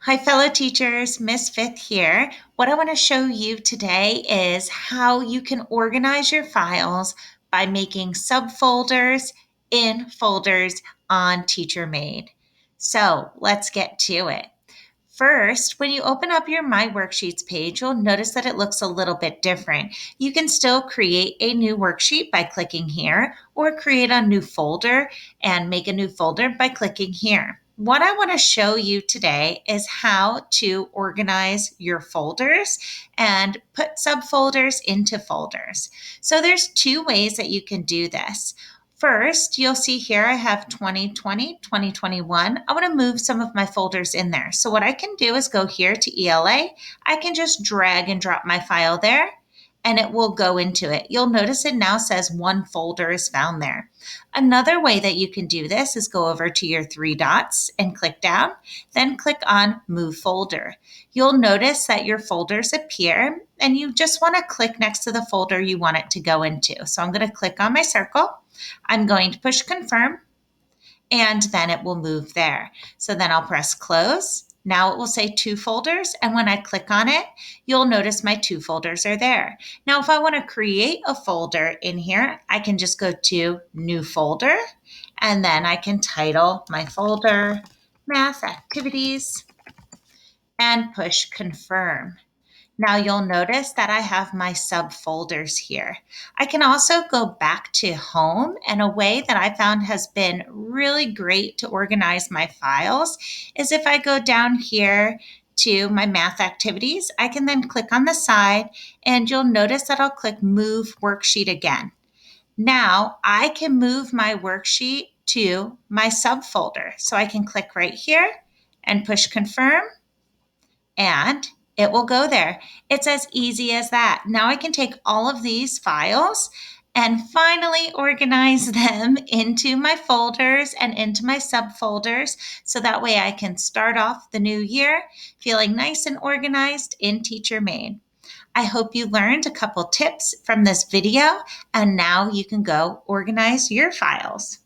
Hi, fellow teachers, Miss Fifth here. What I want to show you today is how you can organize your files by making subfolders in folders on TeacherMade. So let's get to it. First, when you open up your My Worksheets page, you'll notice that it looks a little bit different. You can still create a new worksheet by clicking here, or create a new folder and make a new folder by clicking here. What I want to show you today is how to organize your folders and put subfolders into folders. So there's two ways that you can do this. First, you'll see here I have 2020, 2021. I want to move some of my folders in there. So what I can do is go here to ELA. I can just drag and drop my file there and it will go into it. You'll notice it now says one folder is found there. Another way that you can do this is go over to your three dots and click down, then click on Move Folder. You'll notice that your folders appear and you just want to click next to the folder you want it to go into. So I'm going to click on my circle. I'm going to push confirm and then it will move there. So then I'll press close. Now it will say two folders. And when I click on it, you'll notice my two folders are there. Now, if I want to create a folder in here, I can just go to new folder and then I can title my folder Math Activities and push confirm. Now you'll notice that I have my subfolders here. I can also go back to home, and a way that I found has been really great to organize my files is if I go down here to my math activities, I can then click on the side and you'll notice that I'll click move worksheet again. Now I can move my worksheet to my subfolder. So I can click right here and push confirm and it will go there. It's as easy as that. Now I can take all of these files and finally organize them into my folders and into my subfolders so that way I can start off the new year feeling nice and organized in TeacherMade. I hope you learned a couple tips from this video and now you can go organize your files.